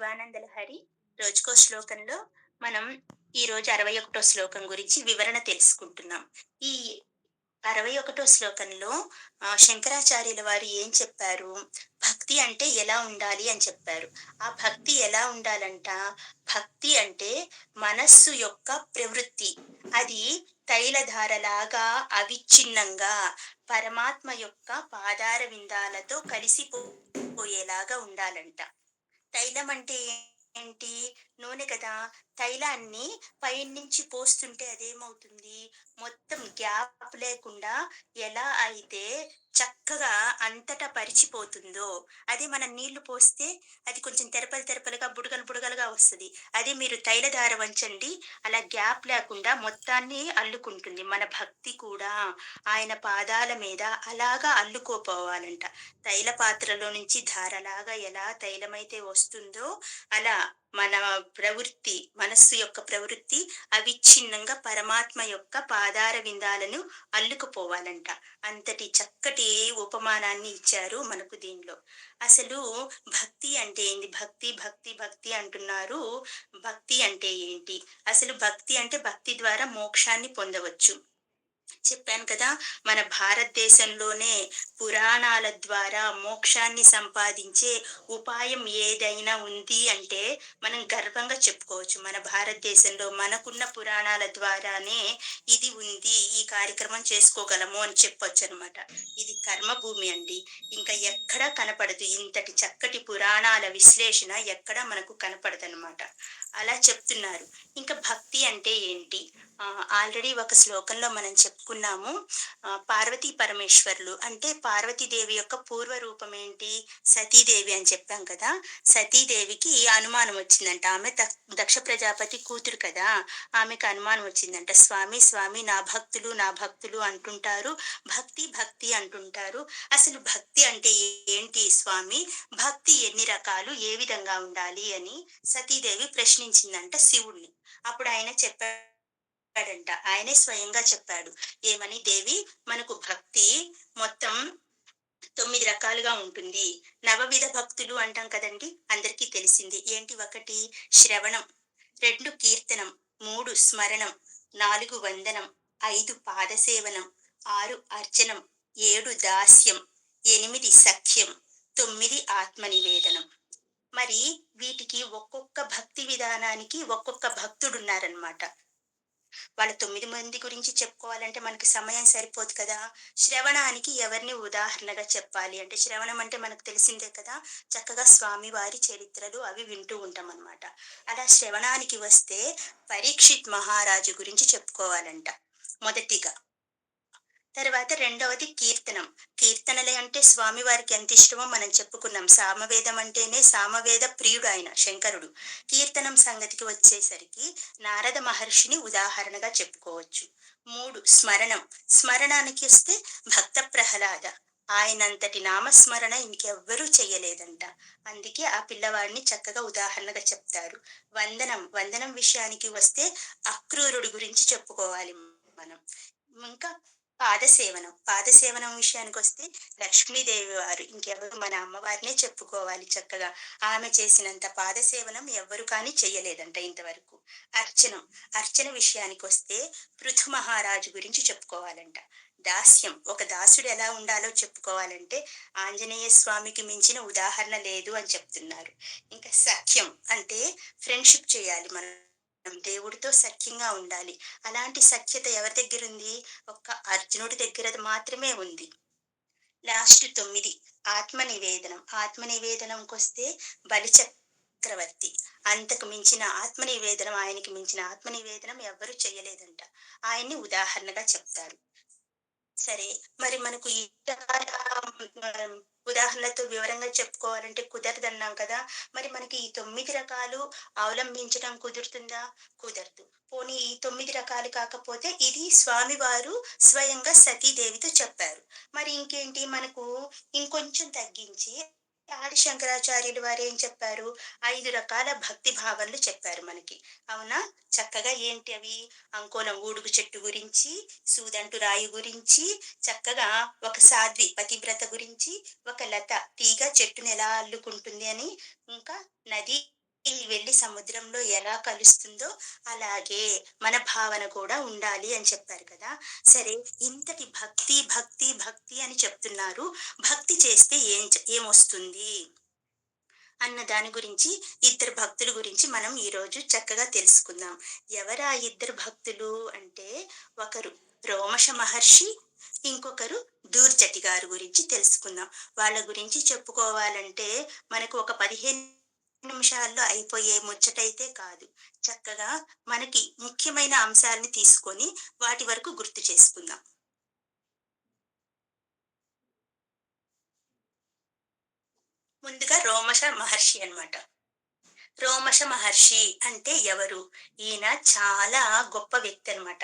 శివానంద లహరి రోజుకో శ్లోకంలో మనం ఈరోజు 61 శ్లోకం గురించి వివరణ తెలుసుకుంటున్నాం. ఈ 61 శ్లోకంలో శంకరాచార్యుల వారు ఏం చెప్పారు? భక్తి అంటే ఎలా ఉండాలి అని చెప్పారు. ఆ భక్తి ఎలా ఉండాలంట? భక్తి అంటే మనస్సు యొక్క ప్రవృత్తి. అది తైలధారలాగా అవిచ్ఛిన్నంగా పరమాత్మ యొక్క పాదార విందాలతో కలిసిపోయేలాగా ఉండాలంట. తైలం అంటే ఏంటి? నూనె కదా! తైలాన్ని పైనుంచి పోస్తుంటే అదేమవుతుంది? మొత్తం గ్యాప్ లేకుండా ఎలా అయితే చక్కగా అంతటా పరిచిపోతుందో, అదే మనం నీళ్లు పోస్తే అది కొంచెం తెరపలు తెరపలుగా, బుడగలు బుడగలుగా వస్తది. అదే మీరు తైలధార వంచండి, అలా గ్యాప్ లేకుండా మొత్తాన్ని అల్లుకుంటుంది. మన భక్తి కూడా ఆయన పాదాల మీద అలాగా అల్లుకోపోవాలంట. తైల పాత్రలో నుంచి ధారలాగా ఎలా తైలమైతే వస్తుందో అలా మన ప్రవృత్తి, మనస్సు యొక్క ప్రవృత్తి అవిచ్ఛిన్నంగా పరమాత్మ యొక్క పాదార విందాలను అల్లుకుపోవాలంట. అంతటి చక్కటి ఉపమానాన్ని ఇచ్చారు మనకు దీనిలో. అసలు భక్తి అంటే ఏంది? భక్తి భక్తి భక్తి అంటున్నారు. భక్తి అంటే ఏంటి? అసలు భక్తి అంటే భక్తి ద్వారా మోక్షాన్ని పొందవచ్చు. చెప్పాను కదా! మన భారతదేశంలోనే పురాణాల ద్వారా మోక్షాన్ని సంపాదించే ఉపాయం ఏదైనా ఉంది అంటే మనం గర్వంగా చెప్పుకోవచ్చు. మన భారతదేశంలో మనకున్న పురాణాల ద్వారానే ఇది ఉంది, ఈ కార్యక్రమం చేసుకోగలము అని చెప్పొచ్చనమాట. ఇది కర్మభూమి అండి. ఇంకా ఎక్కడా కనపడదు. ఇంతటి చక్కటి పురాణాల విశ్లేషణ ఎక్కడా మనకు కనపడదనమాట. అలా చెప్తున్నారు. ఇంకా భక్తి అంటే ఏంటి? ఆల్రెడీ ఒక శ్లోకంలో మనం చెప్పుకున్నాము. పార్వతీ పరమేశ్వరులు అంటే పార్వతీదేవి యొక్క పూర్వ రూపం ఏంటి? సతీదేవి అని చెప్పాం కదా! సతీదేవికి అనుమానం వచ్చిందంట. ఆమె దక్ష ప్రజాపతి కూతురు కదా! ఆమెకు అనుమానం వచ్చిందంట. స్వామి స్వామి నా భక్తులు నా భక్తులు అంటుంటారు. భక్తి భక్తి అంటుంటారు. అసలు భక్తి అంటే ఏంటి స్వామి? భక్తి ఎన్ని రకాలు? ఏ విధంగా ఉండాలి అని సతీదేవి ప్రశ్నించిందంట శివుణ్ణి. అప్పుడు ఆయన చెప్పాడంట. ఆయనే స్వయంగా చెప్పాడు. ఏమని? దేవి, మనకు భక్తి మొత్తం 9 రకాలుగా ఉంటుంది. నవవిధ భక్తులు అంటాం కదండీ! అందరికీ తెలిసింది. ఏంటి? 1 శ్రవణం, 2 కీర్తనం, 3 స్మరణం, 4 వందనం, 5 పాదసేవనం, 6 అర్చనం, 7 దాస్యం, 8 సఖ్యం, 9 ఆత్మనివేదనం. మరి వీటికి ఒక్కొక్క భక్తి విధానానికి ఒక్కొక్క భక్తుడున్నారనమాట. వాళ్ళ 9 మంది గురించి చెప్పుకోవాలంటే మనకి సమయం సరిపోదు కదా! శ్రవణానికి ఎవరిని ఉదాహరణగా చెప్పాలి అంటే, శ్రవణం అంటే మనకు తెలిసిందే కదా! చక్కగా స్వామివారి చరిత్రలు అవి వింటూ ఉంటామనమాట. అలా శ్రవణానికి వస్తే పరీక్షిత్ మహారాజు గురించి చెప్పుకోవాలంట మొదటిగా. తర్వాత రెండవది కీర్తనం. కీర్తనలే అంటే స్వామివారికి ఎంత ఇష్టమో మనం చెప్పుకున్నాం. సామవేదం అంటేనే సామవేద ప్రియుడు ఆయన శంకరుడు. కీర్తనం సంగతికి వచ్చేసరికి నారద మహర్షిని ఉదాహరణగా చెప్పుకోవచ్చు. 3 స్మరణం. స్మరణానికి వస్తే భక్త ప్రహ్లాద. ఆయనంతటి నామస్మరణ ఇంకెవ్వరూ చెయ్యలేదంట. అందుకే ఆ పిల్లవాడిని చక్కగా ఉదాహరణగా చెప్తారు. వందనం. వందనం విషయానికి వస్తే అక్రూరుడి గురించి చెప్పుకోవాలి మనం. ఇంకా పాదసేవనం. పాదసేవనం విషయానికొస్తే లక్ష్మీదేవి వారు. ఇంకెవరు? మన అమ్మవారినే చెప్పుకోవాలి చక్కగా. ఆమె చేసినంత పాదసేవనం ఎవ్వరు కానీ చెయ్యలేదంట ఇంతవరకు. అర్చనం. అర్చన విషయానికొస్తే పృథు మహారాజు గురించి చెప్పుకోవాలంట. దాస్యం. ఒక దాసుడు ఎలా ఉండాలో చెప్పుకోవాలంటే ఆంజనేయ స్వామికి మించిన ఉదాహరణ లేదు అని చెప్తున్నారు. ఇంకా సఖ్యం అంటే ఫ్రెండ్‌షిప్ చేయాలి మనం. దేవుడితో సఖ్యంగా ఉండాలి. అలాంటి సఖ్యత ఎవరి దగ్గరుంది? ఒక్క అర్జునుడి దగ్గర మాత్రమే ఉంది. లాస్ట్ 9 ఆత్మ నివేదనం. ఆత్మ నివేదనంకొస్తే బలి చక్రవర్తి. అంతకు మించిన ఆత్మ నివేదనం, ఆయనకి మించిన ఆత్మ నివేదనం ఎవ్వరు చేయలేదంట. ఆయన్ని ఉదాహరణగా చెప్తారు. సరే, మరి మనకు ఈ రకాల ఉదాహరణలతో వివరంగా చెప్పుకోవాలంటే కుదరదన్నాం కదా! మరి మనకి ఈ 9 రకాలు అవలంబించడం కుదురుతుందా? కుదరదు. పోనీ ఈ 9 రకాలు కాకపోతే ఇది స్వామివారు స్వయంగా సతీదేవితో చెప్పారు. మరి ఇంకేంటి మనకు ఇంకొంచెం తగ్గించి ఆది శంకరాచార్యులు వారేం చెప్పారు? 5 రకాల భక్తి భావనలు చెప్పారు మనకి. అవునా? చక్కగా ఏంటి అవి? అంకోలం ఊడుగు చెట్టు గురించి, సూదంటు రాయి గురించి, చక్కగా ఒక సాధ్వి పతివ్రత గురించి, ఒక లత తీగ చెట్టుని ఎలా అల్లుకుంటుంది అని, ఇంకా నది ఈ వెళ్లి సముద్రంలో ఎలా కలుస్తుందో అలాగే మన భావన కూడా ఉండాలి అని చెప్పారు కదా! సరే, ఇంతటి భక్తి, భక్తి, భక్తి అని చెప్తున్నారు. భక్తి చేస్తే ఏమొస్తుంది? అన్న దాని గురించి, ఇద్దరు భక్తుల గురించి మనం ఈరోజు చక్కగా తెలుసుకుందాం. ఎవరా ఇద్దరు భక్తులు అంటే, ఒకరు రోమశ మహర్షి, ఇంకొకరు దూర్జటి గారి గురించి తెలుసుకుందాం. వాళ్ళ గురించి చెప్పుకోవాలంటే మనకు ఒక 15 నిమిషాల్లో అయిపోయే ముచ్చటైతే కాదు. చక్కగా మనకి ముఖ్యమైన అంశాల్ని తీసుకొని వాటి వరకు గుర్తు చేసుకుందాం. ముందుగా రోమశ మహర్షి అన్నమాట. రోమశ మహర్షి అంటే ఎవరు? ఈయన చాలా గొప్ప వ్యక్తి అన్నమాట.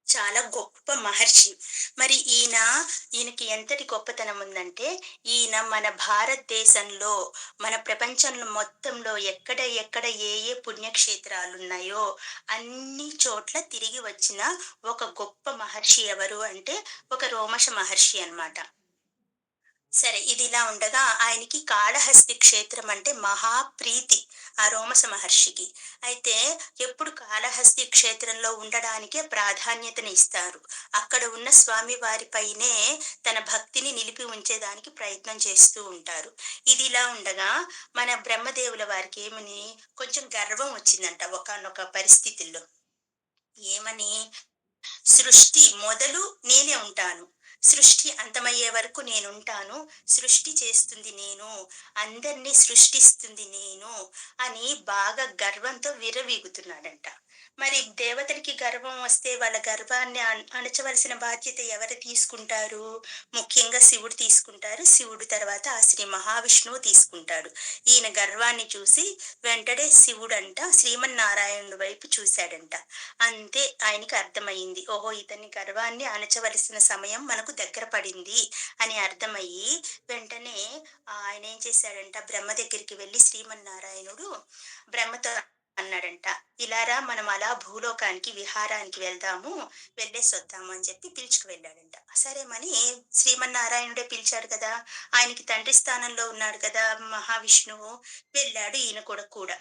చాలా గొప్ప మహర్షి. మరి ఈయనకి ఎంతటి గొప్పతనం ఉందంటే, ఈయన మన భారతదేశంలో, మన ప్రపంచంలో మొత్తంలో ఎక్కడ ఏ పుణ్యక్షేత్రాలున్నాయో, అన్ని చోట్ల తిరిగి వచ్చిన ఒక గొప్ప మహర్షి ఎవరు అంటే, ఒక రోమశ మహర్షి అన్నమాట. సరే, ఇదిలా ఉండగా ఆయనకి కాళహస్తి క్షేత్రం అంటే మహా ప్రీతి ఆ రోమస మహర్షికి. అయితే ఎప్పుడు కాళహస్తి క్షేత్రంలో ఉండడానికే ప్రాధాన్యతని ఇస్తారు. అక్కడ ఉన్న స్వామి వారిపైనే తన భక్తిని నిలిపి ఉంచేదానికి ప్రయత్నం చేస్తూ ఉంటారు. ఇదిలా ఉండగా మన బ్రహ్మదేవుల వారికి కొంచెం గర్వం వచ్చిందంట ఒకానొక పరిస్థితుల్లో. ఏమని? సృష్టి మొదలు నేనే ఉంటాను. సృష్టి అంతమయ్యే వరకు నేనుంటాను. సృష్టి చేస్తుంది నేను. అందరిని సృష్టిస్తుంది నేను అని బాగా గర్వంతో విర్రవీగుతున్నాడంట. మరి దేవతలకి గర్వం వస్తే వాళ్ళ గర్వాన్ని అణచవలసిన బాధ్యత ఎవరు తీసుకుంటారు? ముఖ్యంగా శివుడు తీసుకుంటారు. శివుడు తర్వాత ఆ శ్రీ మహావిష్ణువు తీసుకుంటాడు. ఈయన గర్వాన్ని చూసి వెంటనే శివుడంట శ్రీమన్నారాయణుడి వైపు చూశాడంట. అంతే, ఆయనకి అర్థమయింది. ఓహో! ఇతని గర్వాన్ని అణచవలసిన సమయం మనకు దగ్గర పడింది అని అర్థమయ్యి, వెంటనే ఆయనేం చేశాడంట, బ్రహ్మ దగ్గరికి వెళ్లి శ్రీమన్నారాయణుడు బ్రహ్మతో అన్నాడంట. "ఇలా రా, మనం అలా భూలోకానికి విహారానికి వెళ్దాము. వెళ్ళేసొద్దాము" అని చెప్పి పిలుచుకు వెళ్ళాడంట. సరేమని శ్రీమన్నారాయణుడే పిలిచాడు కదా! ఆయనకి తండ్రి స్థానంలో ఉన్నాడు కదా మహావిష్ణువు. వెళ్ళాడు ఈయన కూడా.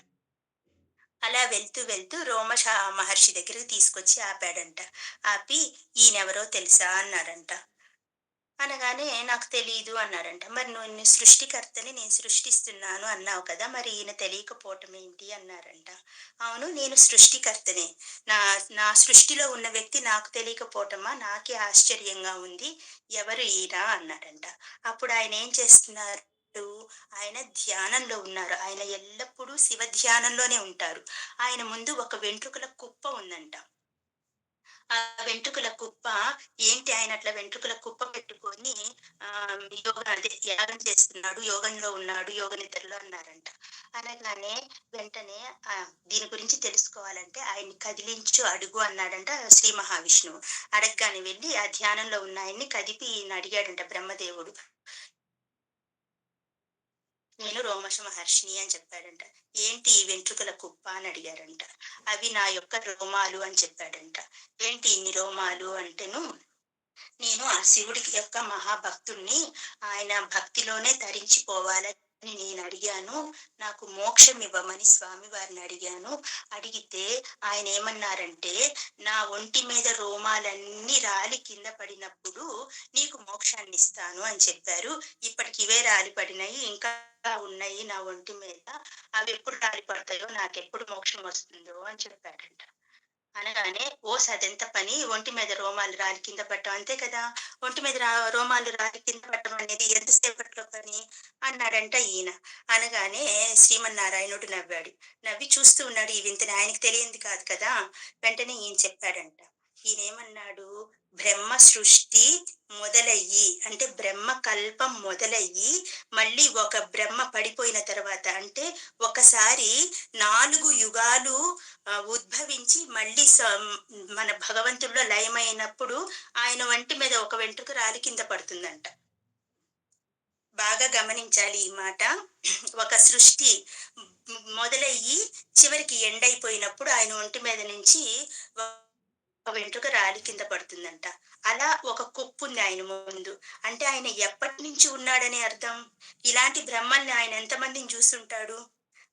అలా వెళ్తూ రోమశ మహర్షి దగ్గరికి తీసుకొచ్చి ఆపాడంట. ఆపి, "ఈయనెవరో తెలుసా?" అన్నాడంట. అనగానే, "నాకు తెలీదు" అన్నాడంట. "మరి నువ్వు సృష్టికర్తని, నేను సృష్టిస్తున్నాను అన్నావు కదా! మరి ఈయన తెలియకపోవటం ఏంటి?" అన్నారంట. "అవును, నేను సృష్టికర్తనే. నా నా సృష్టిలో ఉన్న వ్యక్తి నాకు తెలియకపోవటమా? నాకే ఆశ్చర్యంగా ఉంది. ఎవరు ఈయన?" అన్నాడంట. అప్పుడు ఆయనేం చేస్తున్నారు? ఆయన ధ్యానంలో ఉన్నారు. ఆయన ఎల్లప్పుడూ శివ ధ్యానంలోనే ఉంటారు. ఆయన ముందు ఒక వెంట్రుకల కుప్ప ఉందంట. ఆ వెంట్రుకల కుప్ప, ఏంటి ఆయన అట్లా వెంట్రుకల కుప్ప పెట్టుకొని యాగం చేస్తున్నాడు, యోగంలో ఉన్నాడు, యోగ నిద్రలో అన్నారంట. అనగానే వెంటనే దీని గురించి తెలుసుకోవాలంటే ఆయన్ని కదిలించు అడుగు అన్నాడంట శ్రీ మహావిష్ణువు. అడగగానే వెళ్లి ఆ ధ్యానంలో ఉన్న ఆయన్ని కదిపి ఈయన అడిగాడంట బ్రహ్మదేవుడు. "నేను రోమశ మహర్షిని" అని చెప్పాడంట. "ఏంటి ఈ వెంట్రుకల కుప్ప" అని అడిగారంట. "అవి నా యొక్క రోమాలు" అని చెప్పాడంట. "ఏంటి ఇన్ని రోమాలు" అంటేను, "నేను ఆ శివుడికి యొక్క మహాభక్తుడిని. ఆయన భక్తిలోనే తరించిపోవాలని నేనడిగాను. నాకు మోక్షం ఇవ్వమని స్వామివారిని అడిగాను. అడిగితే ఆయనేమన్నారంటే, 'నా ఒంటి మీద రోమాలన్నీ రాలి కింద పడినప్పుడు నీకు మోక్షాన్నిస్తాను' అని చెప్పారు. ఇప్పటికి ఇవే రాలి పడినాయి. ఇంకా ఉన్నాయి నా ఒంటి మీద. అవెప్పుడు రాలి పడతాయో, నాకెప్పుడు మోక్షం వస్తుందో" అని చెప్పాడంట. అనగానే, "ఓస్, అదెంత పని, ఒంటి మీద రోమాలు రాలి కింద పడటం అంతే కదా! ఒంటి మీద రోమాలు రాలి కింద పడటం అనేది ఎంత సేపట్లో పని" అన్నాడంట ఈయన. అనగానే శ్రీమన్నారాయణుడు నవ్వాడు. నవ్వి చూస్తూ ఉన్నాడు ఈ వింతని. ఆయనకి తెలియంది కాదు కదా! వెంటనే ఈయన చెప్పాడంట. ఈయనేమన్నాడు, "బ్రహ్మ సృష్టి మొదలయ్యి అంటే బ్రహ్మ కల్పం మొదలయ్యి, మళ్ళీ ఒక బ్రహ్మ పడిపోయిన తర్వాత అంటే ఒకసారి 4 యుగాలు ఉద్భవించి మళ్ళీ మన భగవంతుడిలో లయమైనప్పుడు ఆయన ఒంటి మీద ఒక వెంట్రుక రాలి కింద పడుతుందంట." బాగా గమనించాలి ఈ మాట. ఒక సృష్టి మొదలయ్యి చివరికి ఎండ్ అయిపోయినప్పుడు ఆయన ఒంటి మీద నుంచి ఒక వెంట్రుక రాలి కింద పడుతుందంట. అలా ఒక కొప్పుంది ఆయన ముందు. అంటే ఆయన ఎప్పటినుంచి ఉన్నాడని అర్థం. ఇలాంటి బ్రహ్మల్ని ఆయన ఎంతమందిని చూసుంటాడు?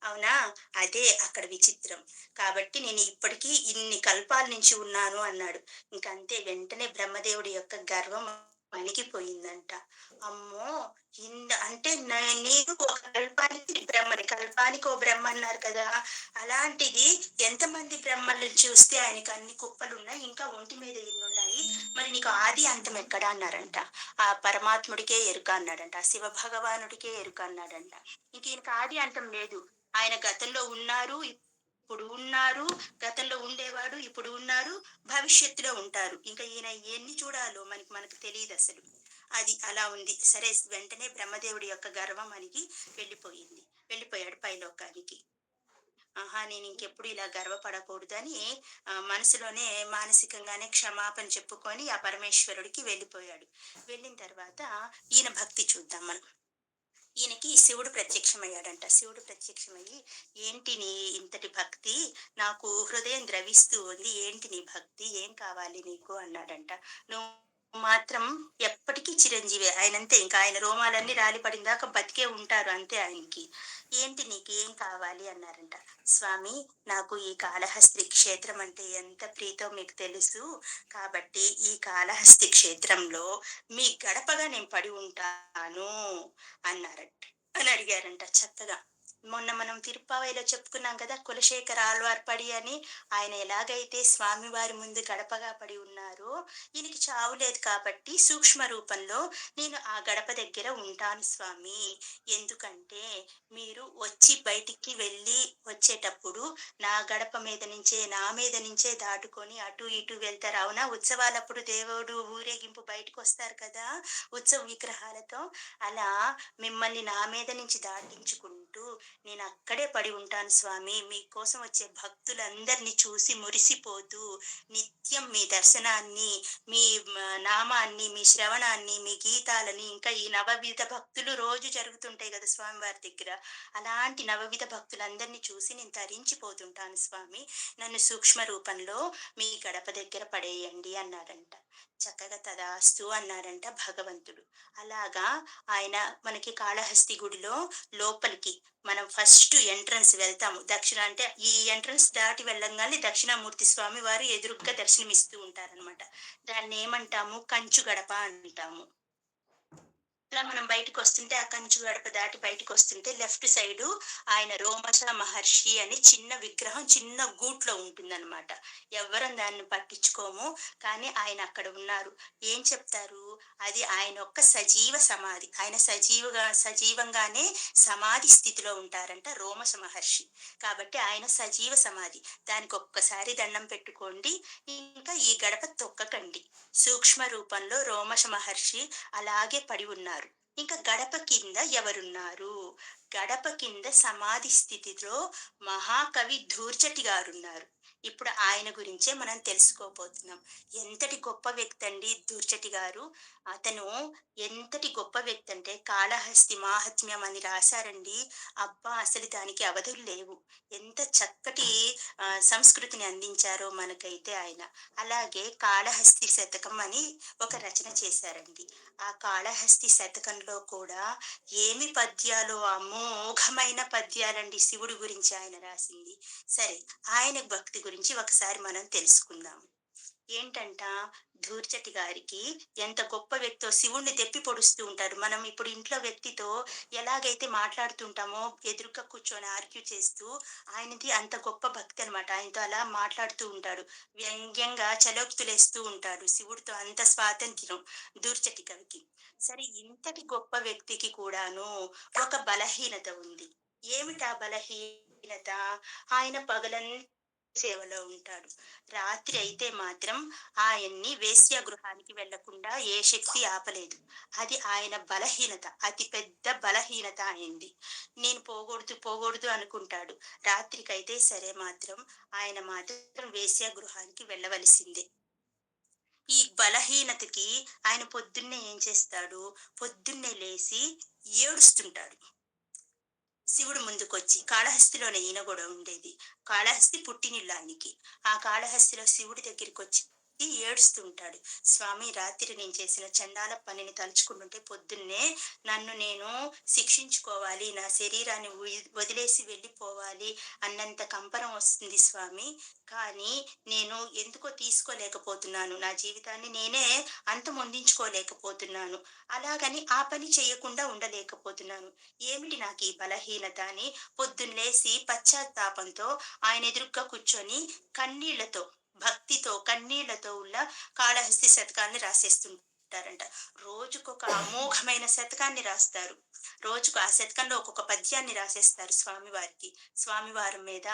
అవునా? అదే అక్కడ విచిత్రం. కాబట్టి నేను ఇప్పటికి ఇన్ని కల్పాల నుంచి ఉన్నాను అన్నాడు. ఇంకంతే వెంటనే బ్రహ్మదేవుడి యొక్క గర్వం అణిగిపోయిందంట. అమ్మో! అంటే నేను ఒక కల్పానికి బ్రహ్మని, కల్పానికో బ్రహ్మ అన్నారు కదా! అలాంటిది ఎంతమంది బ్రహ్మలను చూస్తే ఆయనకి అన్ని కుప్పలున్నాయి. ఇంకా ఒంటి మీద ఇన్నున్నాయి. మరి నీకు ఆది అంతం ఎక్కడ అన్నారంట. ఆ పరమాత్ముడికే ఎరుక అన్నాడంట. ఆ శివ భగవానుడికే ఎరుక అన్నాడంట. ఇంక ఈయనకి ఆది అంతం లేదు. ఆయన గతంలో ఉన్నారు, ఇప్పుడు ఉన్నారు, గతంలో ఉండేవాడు, ఇప్పుడు ఉన్నారు, భవిష్యత్తులో ఉంటారు. ఇంకా ఈయన ఎన్ని చూడాలో మనకు తెలీదసలు. అది అలా ఉంది. సరే వెంటనే బ్రహ్మదేవుడి యొక్క గర్వం అణిగి వెళ్ళిపోయింది. వెళ్ళిపోయాడు పైలోకానికి. ఆహా! నేనింకెప్పుడు ఇలా గర్వపడకూడదని మనసులోనే మానసికంగానే క్షమాపణ చెప్పుకొని ఆ పరమేశ్వరుడికి వెళ్ళిపోయాడు. వెళ్ళిన తర్వాత ఈయన భక్తి చూద్దాం మనం. ఈయనకి శివుడు ప్రత్యక్షమయ్యాడంట. శివుడు ప్రత్యక్షమయ్యి, "ఏంటి నీ ఇంతటి భక్తి? నాకు హృదయం ద్రవిస్తూ ఉంది. ఏంటి నీ భక్తి? ఏం కావాలి నీకు?" అన్నాడంట. "నువ్వు మాత్రం ఎప్పటికీ చిరంజీవే." ఆయనంతే ఇంకా ఆయన రోమాలన్నీ రాలిపడిందాకా బతికే ఉంటారు అంతే ఆయనకి. "ఏంటి నీకు ఏం కావాలి?" అన్నారంట. "స్వామి, నాకు ఈ కాళహస్త్రి క్షేత్రం అంటే ఎంత ప్రీతో మీకు తెలుసు. కాబట్టి ఈ కాళహస్తి క్షేత్రంలో మీ గడపగా నేను పడి ఉంటాను." అన్నారంట. అని అడిగారంట చక్కగా. మొన్న మనం తిరుప్పావైలో చెప్పుకున్నాం కదా! కులశేఖర ఆళ్వార్ పడి అని. ఆయన ఎలాగైతే స్వామివారి ముందు గడపగా పడి ఉన్నారో, ఈయనకి చావు లేదు కాబట్టి సూక్ష్మ రూపంలో నేను ఆ గడప దగ్గర ఉంటాను స్వామి. ఎందుకంటే మీరు వచ్చి బయటికి వెళ్ళి వచ్చేటప్పుడు నా గడప మీద నుంచే, నా మీద నుంచే దాటుకొని అటు ఇటు వెళ్తారు. అవునా? ఉత్సవాలప్పుడు దేవుడు ఊరేగింపు బయటకొస్తారు కదా! ఉత్సవ విగ్రహాలతో. అలా మిమ్మల్ని నా మీద నుంచి దాటించుకుంటూ నేనక్కడే పడి ఉంటాను స్వామి. మీకోసం వచ్చే భక్తులందరిని చూసి మురిసిపోతూ, నిత్యం మీ దర్శనాన్ని, మీ నామాన్ని, మీ శ్రవణాన్ని, మీ గీతాలని, ఇంకా ఈ నవవిధ భక్తులు రోజు జరుగుతుంటాయి గదా స్వామివారి దగ్గర. అలాంటి నవవిధ భక్తులందరిని చూసి నేను తరించిపోతుంటాను స్వామి. నన్ను సూక్ష్మ రూపంలో మీ గడప దగ్గర పడేయండి అన్నాడంట. చక్కగా తదాస్తు అన్నాడంట భగవంతుడు. అలాగా ఆయన మనకి కాళహస్తి గుడిలో లోపలికి మనం ఫస్ట్ ఎంట్రన్స్ వెళ్తాము. దక్షిణ అంటే ఈ ఎంట్రన్స్ దాటి వెళ్ళంగానే దక్షిణామూర్తి స్వామి వారు ఎదురుగ్గా దర్శనమిస్తూ ఉంటారనమాట. దాన్నేమంటాము? కంచు గడప అంటాము. అలా మనం బయటికొస్తుంటే ఆ కంచు గడప దాటి బయటికొస్తుంటే లెఫ్ట్ సైడు ఆయన రోమశ మహర్షి అని చిన్న విగ్రహం చిన్న గూట్లో ఉంటుందన్నమాట. ఎవ్వరం దాన్ని పట్టించుకోము. కానీ ఆయన అక్కడ ఉన్నారు. ఏం చెప్తారు? అది ఆయన యొక్క సజీవ సమాధి. ఆయన సజీవంగానే సమాధి స్థితిలో ఉంటారంట రోమశ మహర్షి. కాబట్టి ఆయన సజీవ సమాధి. దానికొక్కసారి దండం పెట్టుకోండి. ఇంకా ఈ గడప తొక్కకండి. సూక్ష్మ రూపంలో రోమశ మహర్షి అలాగే పడి ఉన్నారు. ఇంకా గడప కింద ఎవరున్నారు? గడప కింద సమాధి స్థితిలో మహాకవి ధూర్జటి గారున్నారు. ఇప్పుడు ఆయన గురించే మనం తెలుసుకోబోతున్నాం. ఎంతటి గొప్ప వ్యక్తి అండి ధూర్జటి గారు. అతను ఎంతటి గొప్ప వ్యక్తి అంటే కాళహస్తి మాహాత్మ్యం అని రాశారండి. అబ్బా! అసలు దానికి అవధులు లేవు. ఎంత చక్కటి సంస్కృతిని అందించారో మనకైతే ఆయన. అలాగే కాళహస్తి శతకం అని ఒక రచన చేశారండి. ఆ కాళహస్తి శతకంలో కూడా ఏమి పద్యాలో అమోఘమైన పద్యాలండి శివుడి గురించి ఆయన రాసింది. సరే, ఆయన భక్తి గురించి ఒకసారి మనం తెలుసుకుందాం. ఏంటంట, ధూర్జటి గారికి ఎంత గొప్ప వ్యక్తో శివుణ్ణి దెప్పి పొడుస్తూ ఉంటారు. మనం ఇప్పుడు ఇంట్లో వ్యక్తితో ఎలాగైతే మాట్లాడుతుంటామో ఎదురుగ్గా కూర్చొని ఆర్గ్యూ చేస్తూ, ఆయనది అంత గొప్ప భక్తి అనమాట. ఆయనతో అలా మాట్లాడుతూ ఉంటాడు. వ్యంగ్యంగా చలోక్తులేస్తూ ఉంటాడు. శివుడితో అంత స్వాతంత్ర్యం ధూర్జటి కవికి. సరే, ఇంతటి గొప్ప వ్యక్తికి కూడాను ఒక బలహీనత ఉంది. ఏమిటా బలహీనత? ఆయన పగలంతా సేవలో ఉంటాడు. రాత్రి అయితే మాత్రం ఆయన్ని వేశ్యాగృహానికి వెళ్ళకుండా ఏ శక్తి ఆపలేదు. అది ఆయన బలహీనత. అతి పెద్ద బలహీనత ఆయనది. నేను పోగూడదు, పోగూడదు అనుకుంటాడు. రాత్రికైతే సరే మాత్రం ఆయన మాత్రం వేశ్యాగృహానికి వెళ్ళవలసిందే. ఈ బలహీనతకి ఆయన పొద్దున్నే ఏం చేస్తాడు? పొద్దున్నే లేసి ఏడుస్తుంటాడు. శివుడు ముందుకొచ్చి ఈయన గూడా ఉండేది. కాళహస్తి పుట్టినిల్లు ఆయనకి. ఆ కాళహస్తిలో శివుడి దగ్గరికొచ్చి ఏడుస్తూ ఉంటాడు. స్వామి రాత్రి నేను చేసిన చండాల పనిని తలుచుకుంటుంటే పొద్దున్నే నన్ను నేను శిక్షించుకోవాలి. నా శరీరాన్ని వదిలేసి వెళ్ళిపోవాలి అన్నంత కంపరం వస్తుంది స్వామి. కానీ నేను ఎందుకో తీసుకోలేకపోతున్నాను. నా జీవితాన్ని నేనే అంతమొందించుకోలేకపోతున్నాను. అలాగని ఆ పని చేయకుండా ఉండలేకపోతున్నాను. ఏమిటి నాకీ బలహీనత అని పొద్దున్న లేసి పశ్చాత్తాపంతో ఆయన ఎదురుగ్గా కూర్చొని కన్నీళ్లతో, భక్తితో, కన్నీళ్లతో ఉన్న కాళహస్తి శతకాన్ని రాసేస్తుంటారంట. రోజుకొక అమోఘమైన శతకాన్ని రాస్తారు. రోజుకు ఆ శతకంలో ఒక్కొక్క పద్యాన్ని రాసేస్తారు స్వామివారికి. స్వామివారి మీద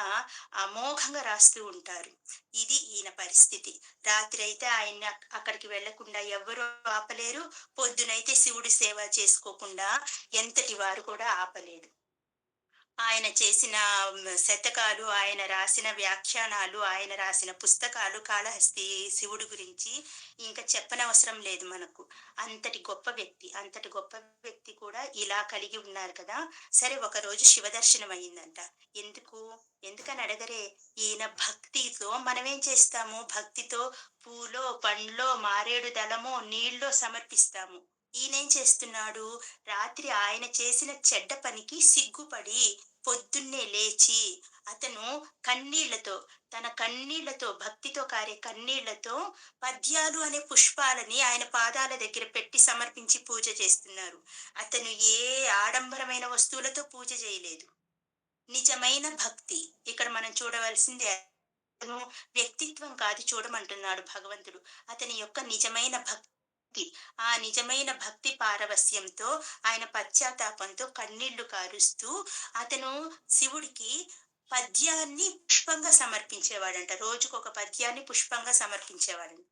అమోఘంగా రాస్తూ ఉంటారు. ఇది ఈయన పరిస్థితి. రాత్రయితే ఆయన్ని అక్కడికి వెళ్ళకుండా ఎవ్వరూ ఆపలేరు. పొద్దునైతే శివుడి సేవ చేసుకోకుండా ఎంతటి వారు కూడా ఆపలేరు. ఆయన చేసిన శతకాలు, ఆయన రాసిన వ్యాఖ్యానాలు, ఆయన రాసిన పుస్తకాలు కాళహస్తి శివుడి గురించి ఇంక చెప్పనవసరం లేదు మనకు. అంతటి గొప్ప వ్యక్తి. అంతటి గొప్ప వ్యక్తి కూడా ఇలా కలిగి ఉన్నారు కదా! సరే ఒకరోజు శివదర్శనం అయిందంట. ఎందుకు? ఎందుకని అడగరే. ఈయన భక్తితో మనమేం చేస్తాము? భక్తితో పూలో, పండ్లో, మారేడు దళమో, నీళ్ళో సమర్పిస్తాము. ఈయనేం చేస్తున్నాడు? రాత్రి ఆయన చేసిన చెడ్డ పనికి సిగ్గుపడి పొద్దున్నే లేచి అతను కన్నీళ్లతో, తన కన్నీళ్లతో, భక్తితో కారే కన్నీళ్లతో పద్యాలు అనే పుష్పాలని ఆయన పాదాల దగ్గర పెట్టి సమర్పించి పూజ చేస్తున్నారు. అతను ఏ ఆడంబరమైన వస్తువులతో పూజ చేయలేదు. నిజమైన భక్తి. ఇక్కడ మనం చూడవలసింది అతను వ్యక్తిత్వం కాదు చూడమంటున్నాడు భగవంతుడు. అతని యొక్క నిజమైన భక్తి. ఆ నిజమైన భక్తి పారవస్యంతో ఆయన పశ్చాత్తాపంతో కన్నీళ్లు కారుస్తూ అతను శివుడికి పద్యాన్ని పుష్పంగా సమర్పించేవాడంట. రోజుకొక పద్యాన్ని పుష్పంగా సమర్పించేవాడంట.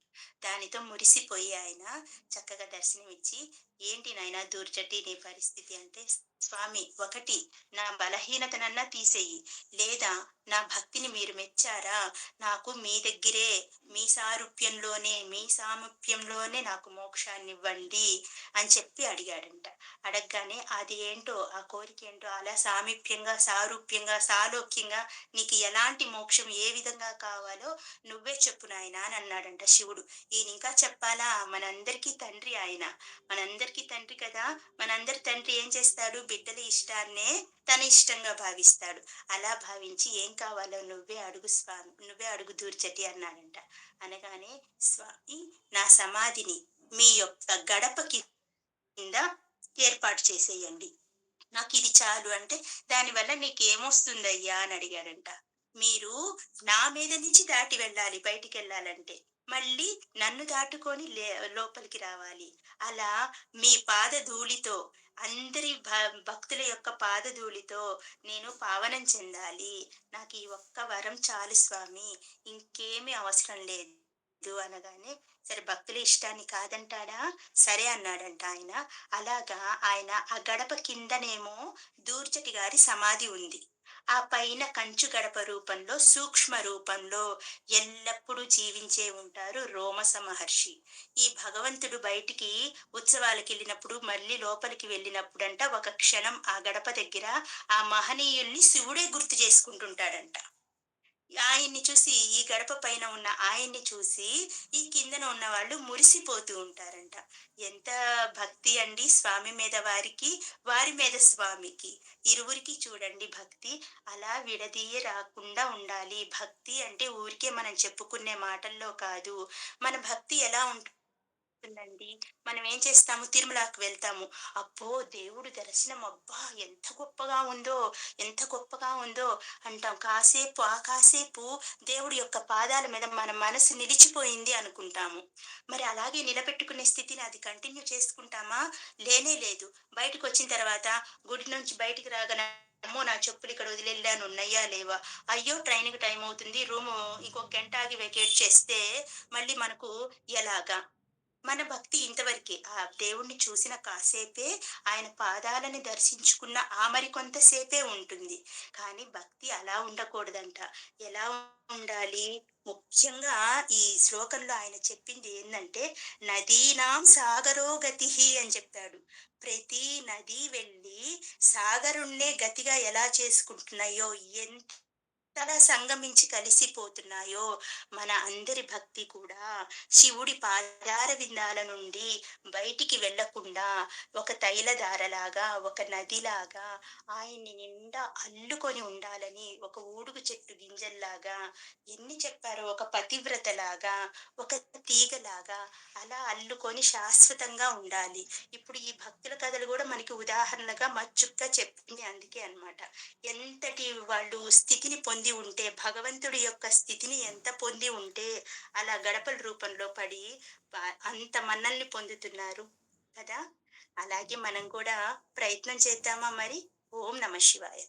దానితో మురిసిపోయి ఆయన చక్కగా దర్శనమిచ్చి, "ఏంటి నాయనా దూర్జటి నీ పరిస్థితి" అంటే, "స్వామి ఒకటి నా బలహీనతనన్నా తీసేయి. లేదా నా భక్తిని మీరు మెచ్చారా? నాకు మీ దగ్గరే, మీ సారూప్యంలోనే, మీ సామీప్యంలోనే నాకు మోక్షాన్నివ్వండి" అని చెప్పి అడిగాడంట. అడగగానే అది ఏంటో, ఆ కోరికేంటో అలా సామీప్యంగా, సారూప్యంగా, సాలోక్యంగా నీకు ఎలాంటి మోక్షం ఏ విధంగా కావాలో నువ్వే చెప్పు నాయనా అని అన్నాడంట శివుడు. ఈయనింకా చెప్పాలా? మనందరికీ తండ్రి ఆయన. మనందరికీ తండ్రి కదా! మనందరి తండ్రి ఏం చేస్తాడు? బిడ్డల ఇష్టాన్నే తన ఇష్టంగా భావిస్తాడు. అలా భావించి "ఏం కావాలో నువ్వే అడుగు స్వామి, నువ్వే అడుగు దూర్జటి" అన్నాడంట. అనగానే, "స్వామి నా సమాధిని మీ యొక్క గడప కింద ఏర్పాటు చేసేయండి. నాకిది చాలు" అంటే, "దానివల్ల నీకేమొస్తుందయ్యా" అని అడిగాడంట. "మీరు నా మీద నుంచి దాటి వెళ్ళాలి బయటికెళ్ళాలంటే. మళ్ళీ నన్ను దాటుకొని లోపలికి రావాలి. అలా మీ పాదధూళితో, అందరి భక్తుల యొక్క పాదధూళితో నేను పావనం చెందాలి. నాకు ఈ ఒక్క వరం చాలు స్వామి. ఇంకేమీ అవసరం లేదు" అనగానే, సరే భక్తుల ఇష్టాన్ని కాదంటాడా? సరే అన్నాడంట ఆయన. అలాగా ఆయన ఆ గడప కిందనేమో దూర్జటి గారి సమాధి ఉంది. ఆ పైన కంచు గడప రూపంలో, సూక్ష్మ రూపంలో ఎల్లప్పుడూ జీవించే ఉంటారు రోమస మహర్షి. ఈ భగవంతుడు బయటికి ఉత్సవాలకెళ్ళినప్పుడు, మళ్ళీ లోపలికి వెళ్ళినప్పుడంట ఒక క్షణం ఆ గడప దగ్గర ఆ మహనీయుల్ని శివుడే గుర్తు చేసుకుంటుంటాడంట. ఆయన్ని చూసి, ఈ గడప పైన ఉన్న ఆయన్ని చూసి, ఈ కిందన ఉన్నవాళ్ళు మురిసిపోతూ ఉంటారంట. ఎంత భక్తి అండి స్వామి మీద వారికి, వారి మీద స్వామికి. ఇరువురికి చూడండి భక్తి. అలా విడదీయ రాకుండా ఉండాలి. భక్తి అంటే ఊరికే మనం చెప్పుకునే మాటల్లో కాదు. మన భక్తి ఎలా ఉంటుందండి? మనం ఏం చేస్తాము? తిరుమలకి వెళ్తాము. అబ్బో! దేవుడు దర్శనం అబ్బా! ఎంత గొప్పగా ఉందో, ఎంత గొప్పగా ఉందో అంటాం. కాసేపు ఆ కాసేపు దేవుడి యొక్క పాదాల మీద మన మనసు నిలిచిపోయింది అనుకుంటాము. మరి అలాగే నిలబెట్టుకునే స్థితిని అది కంటిన్యూ చేసుకుంటామా? లేనే లేదు. బయటకొచ్చిన తర్వాత గుడి నుంచి బయటికి రాగానే అమ్మో! నా చెప్పులు ఇక్కడ వదిలెళ్ళాను. ఉన్నయ్యా? లేవా? అయ్యో! ట్రైన్‌కి టైమ్ అవుతుంది. రూము ఇంకొక గంట ఆగి వెకేట్ చేస్తే మళ్ళీ మనకు ఎలాగా? మన భక్తి ఇంతవరకే. ఆ దేవుడిని చూసిన కాసేపే, ఆయన పాదాలని దర్శించుకున్న ఆ మరికొంత సేపే ఉంటుంది. కానీ భక్తి అలా ఉండకూడదంట. ఎలా ఉండాలి? ముఖ్యంగా ఈ శ్లోకంలో ఆయన చెప్పింది ఏందంటే, "నదీనాం సాగరో గతిః" అని చెప్పాడు. ప్రతి నది వెళ్ళి సాగరుడినే గతిగా ఎలా చేసుకుంటున్నాయో ఎంతలా సంగమించి కలిసిపోతున్నాయో మన అందరి భక్తి కూడా శివుడి పాదార విందాల నుండి బయటికి వెళ్ళకుండా ఒక తైలధారలాగా, ఒక నదిలాగా ఆయన్ని నిండా అల్లుకొని ఉండాలని ఒక ఊడుగు చెట్టు గింజల్లాగా ఎన్ని చెప్పారో ఒక పతివ్రతలాగా, ఒక తీగలాగా అలా అల్లుకొని శాశ్వతంగా ఉండాలి. ఇప్పుడు ఈ భక్తుల కథలు గూడా మనకి ఉదాహరణగా మచ్చుగ్గా చెప్తుంది అందుకే అన్నమాట. ఎంతటి వాళ్ళు స్థితిని పొంది ఉంటే, భగవంతుడి యొక్క స్థితిని ఎంత పొంది ఉంటే, అలా గడపల రూపంలో పడి అంత మన్ననలు పొందుతున్నారు కదా! అలాగే మనం కూడా ప్రయత్నం చేద్దామా మరి? ఓం నమః శివాయ.